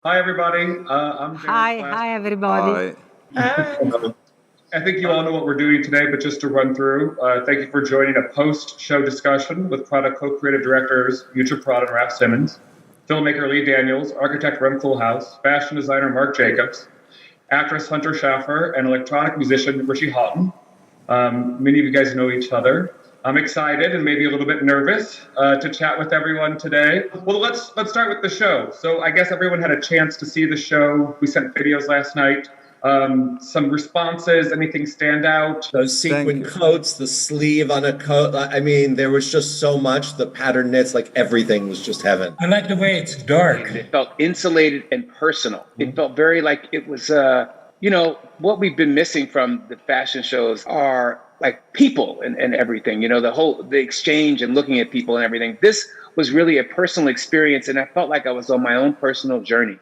Hi, everybody. I'm Darren Class. Hi, everybody. Hi. I think you all know what we're doing today, but just to run through, thank you for joining a post-show discussion with Prada co-creative directors Miuccia Prada and Raf Simmons, filmmaker Lee Daniels, architect Rem Koolhaas, fashion designer Marc Jacobs, actress Hunter Schaffer, and electronic musician Richie Houghton. Many of you guys know each other. I'm excited and maybe a little bit nervous to chat with everyone today. Well, let's start with the show. So I guess everyone had a chance to see the show. We sent videos last night. Some responses. Anything stand out? Those sequin coats, the sleeve on a coat. I mean, there was just so much. The pattern knits, like everything was just heaven. I like the way it's dark. It felt insulated and personal. It felt very like it was, what we've been missing from the fashion shows are like people and everything, the exchange and looking at people and everything. This was really a personal experience, and I felt like I was on my own personal journey.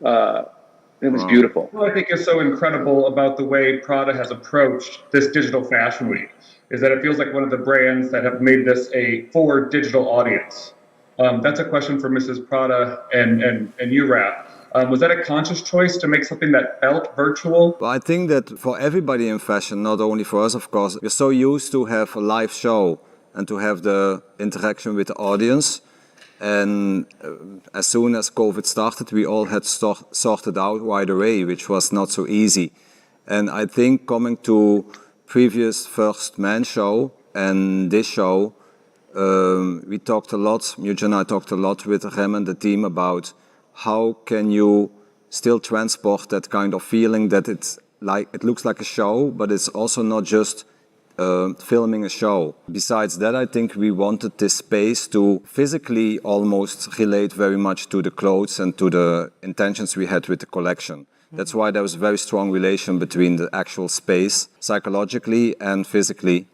It was beautiful. What I think is so incredible about the way Prada has approached this digital fashion week is that it feels like one of the brands that have made this for digital audience. That's a question for Mrs. Prada and you, Raf. Was that a conscious choice to make something that felt virtual? Well, I think that for everybody in fashion, not only for us, of course, we're so used to have a live show and to have the interaction with the audience. And as soon as COVID started, we all had sorted out right away, which was not so easy. And I think coming to previous First Man show and this show, we talked a lot, Miuccia and I talked a lot with Rem and the team about how can you still transport that kind of feeling that it looks like a show, but it's also not just filming a show. Besides that, I think we wanted this space to physically almost relate very much to the clothes and to the intentions we had with the collection. That's why there was a very strong relation between the actual space, psychologically and physically,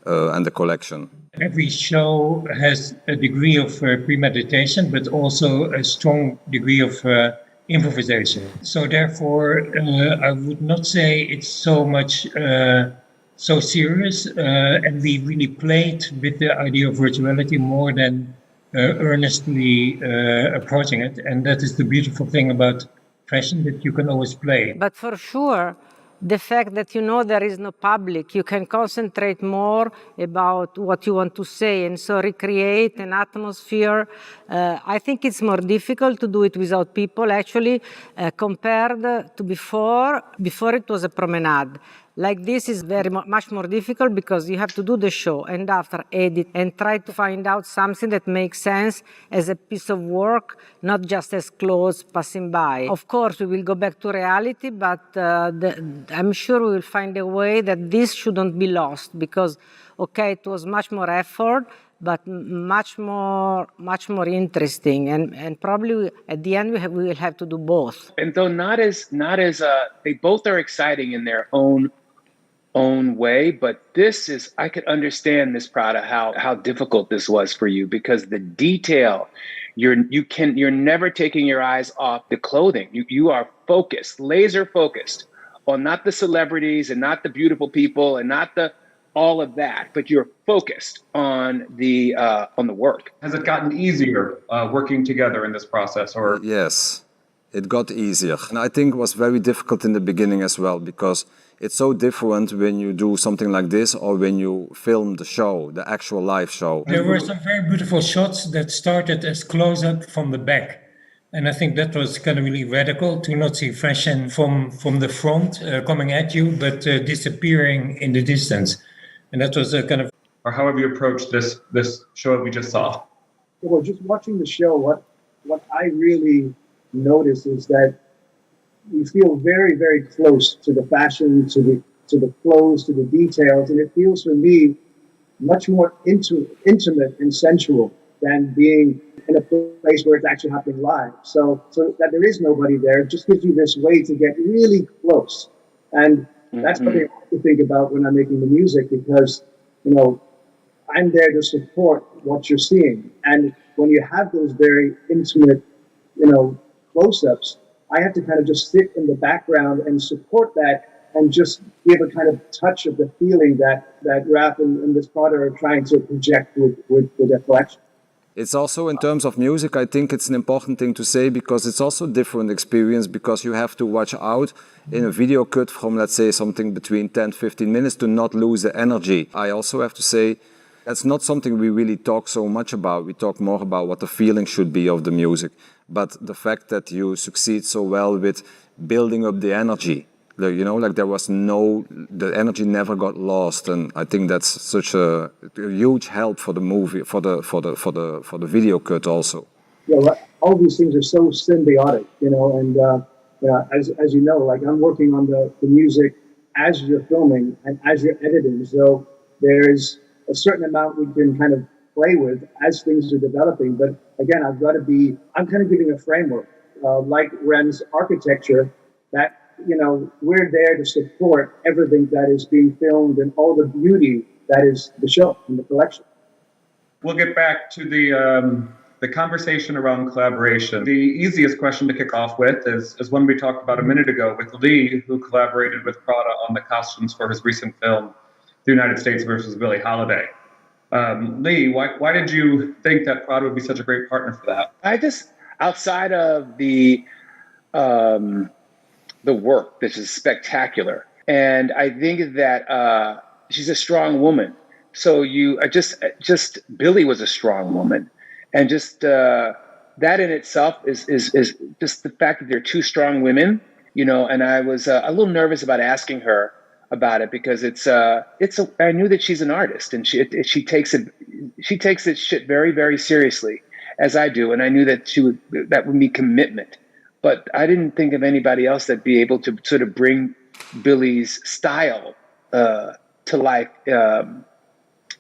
and the collection. Every show has a degree of premeditation, but also a strong degree of improvisation. So therefore, I would not say it's so much so serious, and we really played with the idea of virtuality more than earnestly approaching it. And that is the beautiful thing about fashion, that you can always play. But for sure, the fact that there is no public, you can concentrate more about what you want to say and so recreate an atmosphere. I think it's more difficult to do it without people, actually, compared to before. Before it was a promenade. Like this is much more difficult because you have to do the show and after edit and try to find out something that makes sense as a piece of work, not just as clothes passing by. Of course, we will go back to reality, but I'm sure we will find a way that this shouldn't be lost because, okay, it was much more effort, but much more interesting, and probably at the end we will have to do both. And though not as they both are exciting in their own way, but I could understand, Miss Prada, how difficult this was for you, because the detail, you're never taking your eyes off the clothing. You are focused, laser focused on not the celebrities and not the beautiful people and not all of that, but you're focused on the work. Has it gotten easier working together in this process, or? Yes, it got easier. And I think it was very difficult in the beginning as well, because it's so different when you do something like this or when you film the show, the actual live show. There were some very beautiful shots that started as close-up from the back. And I think that was kind of really radical, to not see fashion from the front coming at you, but disappearing in the distance. And that was a kind of... Or how have you approached this show that we just saw? Well, just watching the show, what I really notice is that you feel very, very close to the fashion, to the clothes, to the details, and it feels for me much more intimate and sensual than being in a place where it's actually happening live. So that there is nobody there, it just gives you this way to get really close. And that's what I have to think about when I'm making the music, because, I'm there to support what you're seeing. And when you have those very intimate, close-ups, I have to kind of just sit in the background and support that and just give a kind of touch of the feeling that Raf and Miss Prada are trying to project with their collection. It's also in terms of music, I think it's an important thing to say because it's also a different experience because you have to watch out in a video cut from, let's say, something between 10, 15 minutes to not lose the energy. I also have to say that's not something we really talk so much about. We talk more about what the feeling should be of the music. But the fact that you succeed so well with building up the energy, you know, like the energy never got lost, and I think that's such a huge help for the movie, for the video cut also. Yeah, well, all these things are so symbiotic, you know, and as you know, like I'm working on the music as you're filming and as you're editing, so there's a certain amount we can kind of play with as things are developing. But again, I'm kind of giving a framework, like Ren's architecture, that, you know, we're there to support everything that is being filmed and all the beauty that is the show and the collection. We'll get back to the conversation around collaboration. The easiest question to kick off with is one we talked about a minute ago with Lee, who collaborated with Prada on the costumes for his recent film, The United States versus Billie Holiday. Lee, why did you think that Prada would be such a great partner for that? I just, outside of the work, this is spectacular. And I think that she's a strong woman. So just Billie was a strong woman. And just that in itself is just the fact that they're two strong women, you know, and I was a little nervous about asking her about it because I knew that she's an artist and she takes it shit very, very seriously, as I do. And I knew that that would be commitment. But I didn't think of anybody else that'd be able to sort of bring Billie's style to life the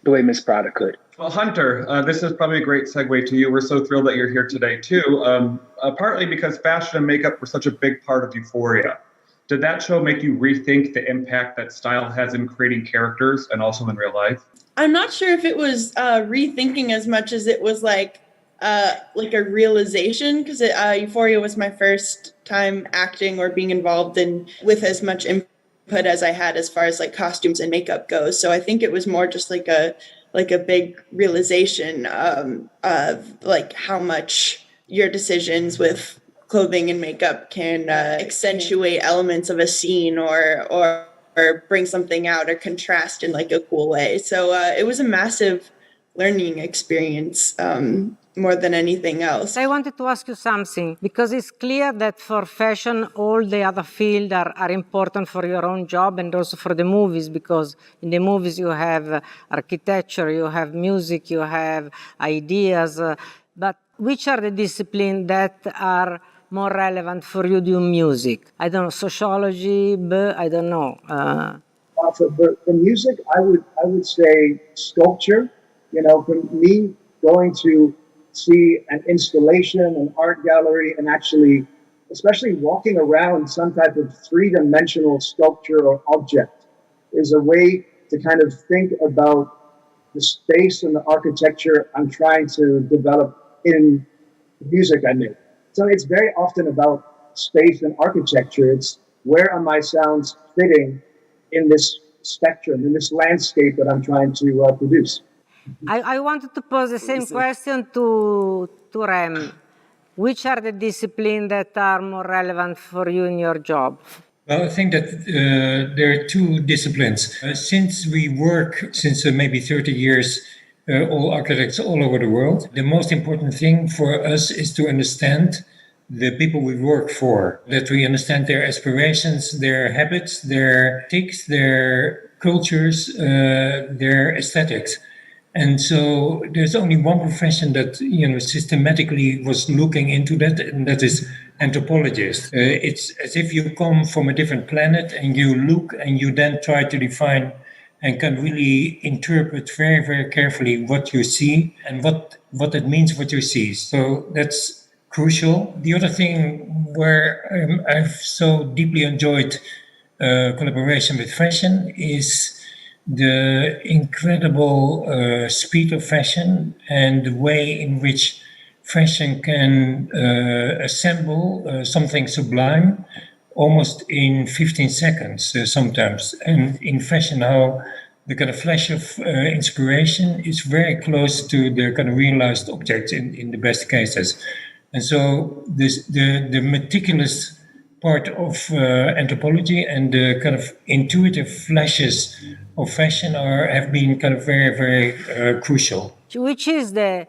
way Miss Prada could. Well, Hunter, this is probably a great segue to you. We're so thrilled that you're here today, too, partly because fashion and makeup were such a big part of Euphoria. Did that show make you rethink the impact that style has in creating characters and also in real life? I'm not sure if it was rethinking as much as it was like a realization, because Euphoria was my first time acting or being involved with as much input as I had as far as like costumes and makeup goes. So I think it was more just like a big realization of like how much your decisions with clothing and makeup can accentuate elements of a scene or bring something out or contrast in like a cool way. So it was a massive learning experience more than anything else. I wanted to ask you something, because it's clear that for fashion, all the other fields are important for your own job and also for the movies, because in the movies you have architecture, you have music, you have ideas. But which are the disciplines that are more relevant for you doing music? I don't know, sociology, I don't know. For music, I would say sculpture. You know, for me, going to see an installation, an art gallery, and actually, especially walking around some type of three-dimensional sculpture or object is a way to kind of think about the space and the architecture I'm trying to develop in the music I make. So it's very often about space and architecture. It's where are my sounds fitting in this spectrum, in this landscape that I'm trying to produce. I wanted to pose the same question to Rem. Which are the disciplines that are more relevant for you in your job? Well, I think that there are two disciplines. Since we work since maybe 30 years, all architects all over the world, the most important thing for us is to understand the people we work for, that we understand their aspirations, their habits, their tics, their cultures, their aesthetics. And so there's only one profession that, systematically was looking into that, and that is anthropologist. It's as if you come from a different planet and you look and you then try to define and can really interpret very, very carefully what you see and what it means what you see. So that's crucial. The other thing where I've so deeply enjoyed collaboration with fashion is the incredible speed of fashion and the way in which fashion can assemble something sublime almost in 15 seconds sometimes. And in fashion, how the kind of flash of inspiration is very close to the kind of realized object in the best cases. And so the meticulous part of anthropology and the kind of intuitive flashes of fashion have been kind of very, very crucial. Which is the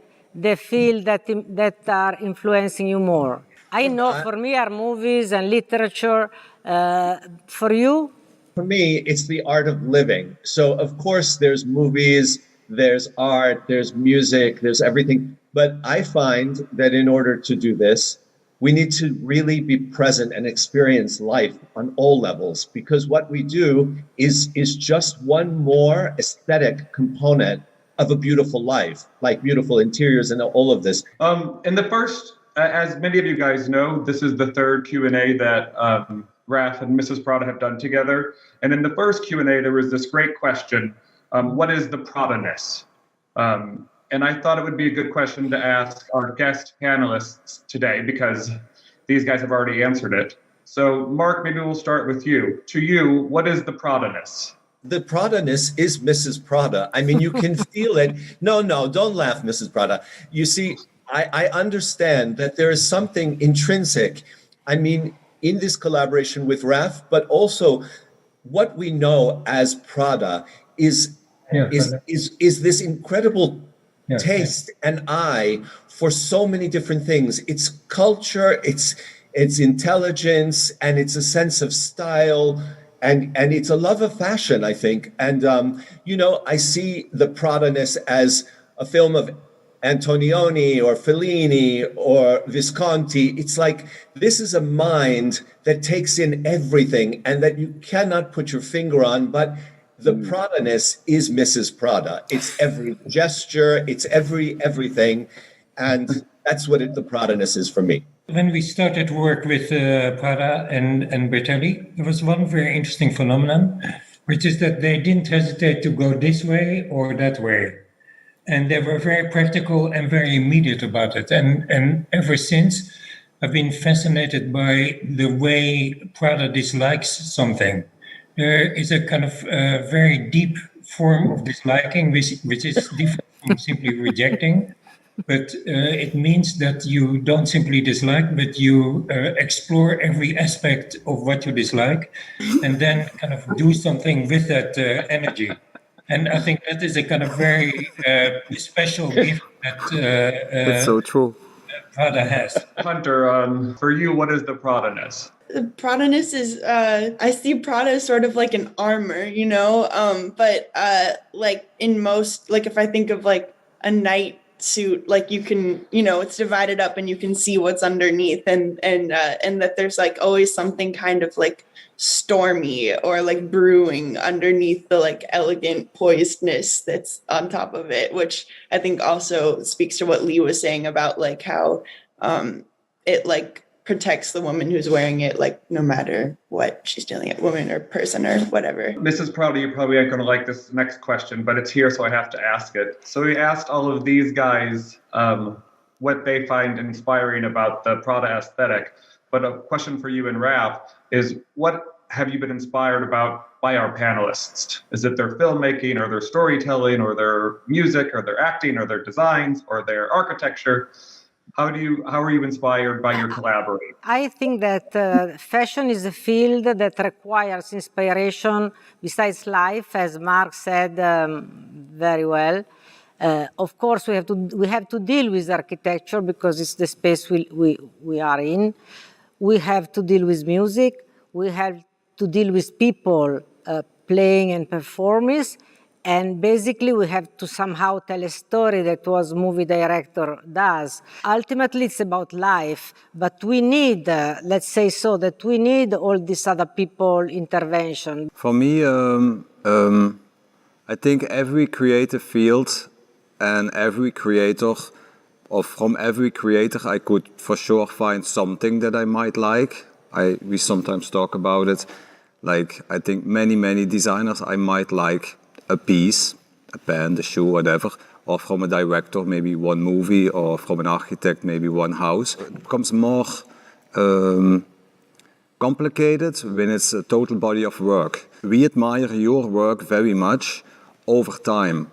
field that are influencing you more? I know for me are movies and literature. For you? For me, it's the art of living. So, of course, there's movies, there's art, there's music, there's everything. But I find that in order to do this, we need to really be present and experience life on all levels, because what we do is just one more aesthetic component of a beautiful life, like beautiful interiors and all of this. In the first, as many of you guys know, this is the third Q&A that Raf and Mrs. Prada have done together. And in the first Q&A, there was this great question, what is the Prada-ness? And I thought it would be a good question to ask our guest panelists today, because these guys have already answered it. So Mark, maybe we'll start with you. To you, what is the Prada-ness? The Prada-ness is Mrs. Prada. I mean, you can feel it. No, don't laugh, Mrs. Prada. You see, I understand that there is something intrinsic. I mean, in this collaboration with Raf, but also what we know as Prada is this incredible taste and eye for so many different things. It's culture, it's intelligence, and it's a sense of style, and it's a love of fashion, I think. And I see the Prada-ness as a film of Antonioni or Fellini or Visconti. It's like this is a mind that takes in everything and that you cannot put your finger on, but the Prada-ness is Mrs. Prada. It's every gesture, it's everything, and that's what the Prada-ness is for me. When we started work with Prada and Bertelli, there was one very interesting phenomenon, which is that they didn't hesitate to go this way or that way. And they were very practical and very immediate about it. And ever since, I've been fascinated by the way Prada dislikes something. There is a kind of very deep form of disliking, which is different from simply rejecting. But it means that you don't simply dislike, but you explore every aspect of what you dislike and then kind of do something with that energy. And I think that is a kind of very special gift that That's so true. Prada has. Hunter, for you, what is the Prada-ness? The Prada-ness is, I see Prada as sort of like an armor, but like in most, like if I think of like a night suit, like you can, it's divided up and you can see what's underneath, and that there's like always something kind of like stormy or like brewing underneath the like elegant poisedness that's on top of it, which I think also speaks to what Lee was saying about like how it like protects the woman who's wearing it, like no matter what she's dealing with, woman or person or whatever. Mrs. Prada, you probably aren't going to like this next question, but it's here, so I have to ask it. So we asked all of these guys what they find inspiring about the Prada aesthetic. But a question for you and Raf is, what have you been inspired about by our panelists? Is it their filmmaking or their storytelling or their music or their acting or their designs or their architecture? How are you inspired by your collaborators? I think that fashion is a field that requires inspiration besides life, as Mark said very well. Of course, we have to deal with architecture because it's the space we are in. We have to deal with music. We have to deal with people playing and performing. And basically, we have to somehow tell a story that was movie director does. Ultimately, it's about life, but we need, let's say so, that we need all these other people intervention. For me, I think every creative field and every creator, or from every creator, I could for sure find something that I might like. We sometimes talk about it. Like, I think many designers I might like a piece, a pen, a shoe, whatever, or from a director, maybe one movie, or from an architect, maybe one house. It becomes more complicated when it's a total body of work. We admire your work very much over time.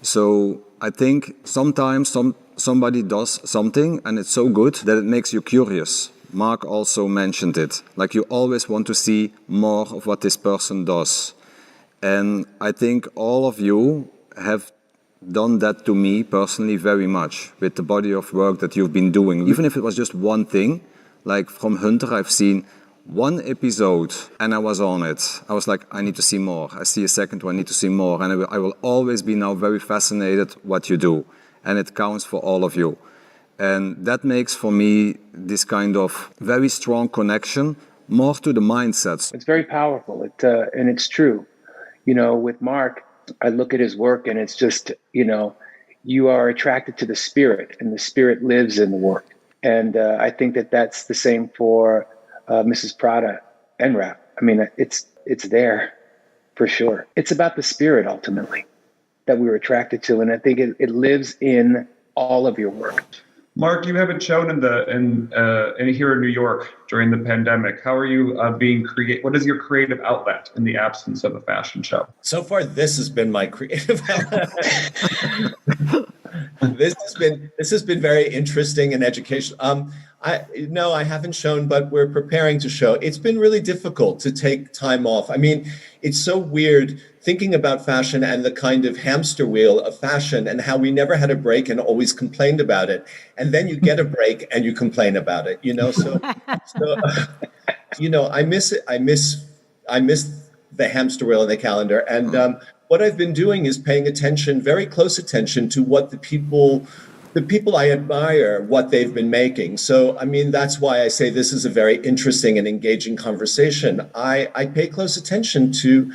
So I think sometimes somebody does something and it's so good that it makes you curious. Mark also mentioned it. Like you always want to see more of what this person does. And I think all of you have done that to me personally very much with the body of work that you've been doing. Even if it was just one thing, like from Hunter, I've seen one episode and I was on it. I was like, I need to see more. I see a second one, I need to see more. And I will always be now very fascinated what you do. And it counts for all of you. And that makes for me this kind of very strong connection more to the mindsets. It's very powerful. And it's true. With Mark, I look at his work and it's just, you are attracted to the spirit and the spirit lives in the work. And I think that that's the same for Mrs. Prada and Raf. I mean, it's there for sure. It's about the spirit ultimately that we were attracted to. And I think it lives in all of your work. Mark, you haven't shown in here in New York during the pandemic. How are you being creative? What is your creative outlet in the absence of a fashion show? So far, this has been my creative outlet. This has been very interesting and educational. I haven't shown, but we're preparing to show. It's been really difficult to take time off. I mean, it's so weird thinking about fashion and the kind of hamster wheel of fashion and how we never had a break and always complained about it. And then you get a break and you complain about it, So, I miss it. I miss the hamster wheel in the calendar. And what I've been doing is paying attention, very close attention to what the people I admire, what they've been making. So, I mean, that's why I say this is a very interesting and engaging conversation. I pay close attention to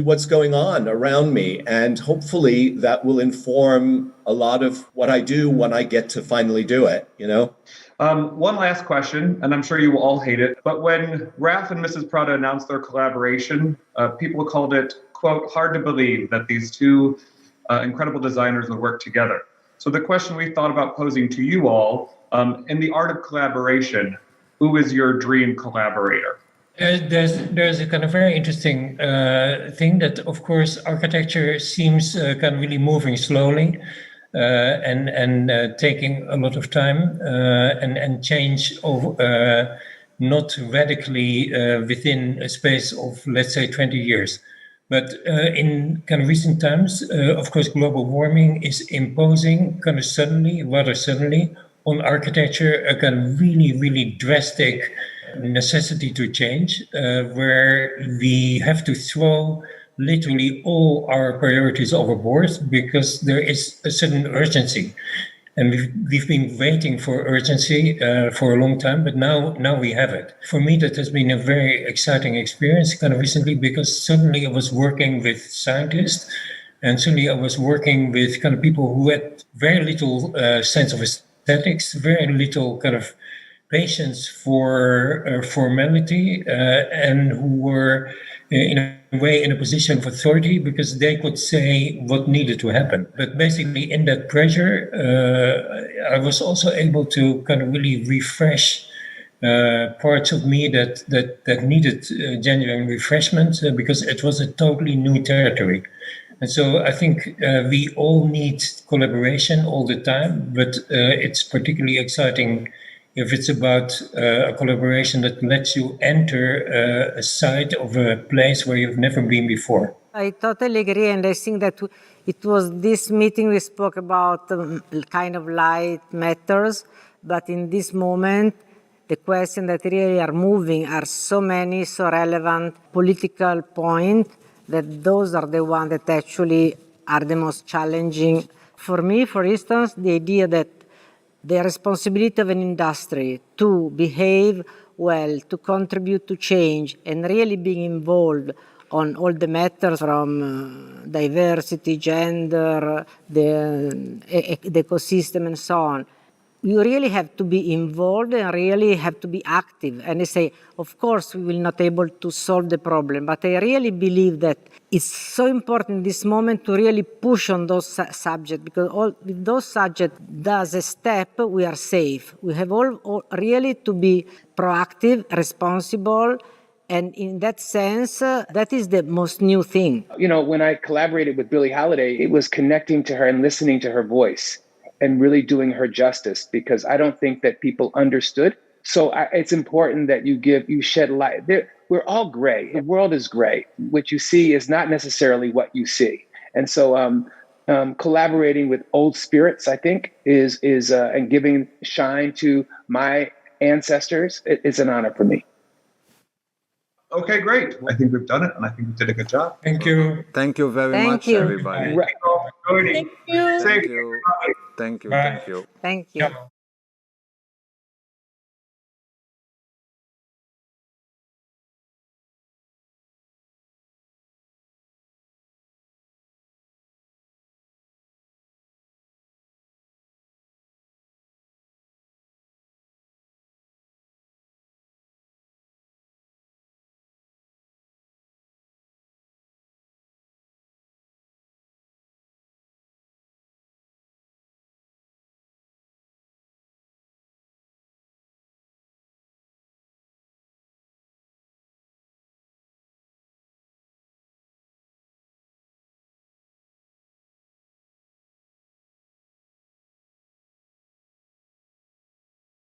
what's going on around me, and hopefully that will inform a lot of what I do when I get to finally do it, One last question, and I'm sure you will all hate it, but when Raf and Mrs. Prada announced their collaboration, people called it, quote, hard to believe that these two incredible designers would work together. So the question we thought about posing to you all, in the art of collaboration, who is your dream collaborator? There's a kind of very interesting thing that, of course, architecture seems kind of really moving slowly and taking a lot of time and change over, not radically within a space of, let's say, 20 years. But in kind of recent times, of course, global warming is imposing kind of rather suddenly, on architecture a kind of really, really drastic necessity to change, where we have to throw literally all our priorities overboard because there is a certain urgency. And we've been waiting for urgency for a long time, but now we have it. For me, that has been a very exciting experience kind of recently, because suddenly I was working with scientists, and suddenly I was working with kind of people who had very little sense of aesthetics, very little kind of patience for formality, and who were in a way in a position of authority because they could say what needed to happen. But basically in that pressure, I was also able to kind of really refresh parts of me that needed genuine refreshment because it was a totally new territory. And so I think we all need collaboration all the time, but it's particularly exciting if it's about a collaboration that lets you enter a site of a place where you've never been before. I totally agree, and I think that it was this meeting we spoke about kind of light matters, but in this moment, the questions that really are moving are so many, so relevant political points that those are the ones that actually are the most challenging. For me, for instance, the idea that the responsibility of an industry to behave well, to contribute to change, and really being involved on all the matters from diversity, gender, the ecosystem, and so on. You really have to be involved and really have to be active. And I say, of course, we will not be able to solve the problem, but I really believe that it's so important in this moment to really push on those subjects, because if those subjects does a step, we are safe. We have all really to be proactive, responsible, And in that sense, that is the most new thing. You know, when I collaborated with Billie Holiday, it was connecting to her and listening to her voice and really doing her justice, because I don't think that people understood. So it's important that you shed light. We're all gray. The world is gray. What you see is not necessarily what you see. And so collaborating with old spirits, I think, is and giving shine to my ancestors is an honor for me. Okay, great. I think we've done it, and I think we did a good job. Thank you. Thank you very Thank much, you. everybody. Thank you all for joining. Thank you. Safe. Thank you. Thank you. Bye. Thank you. Thank you. Yeah.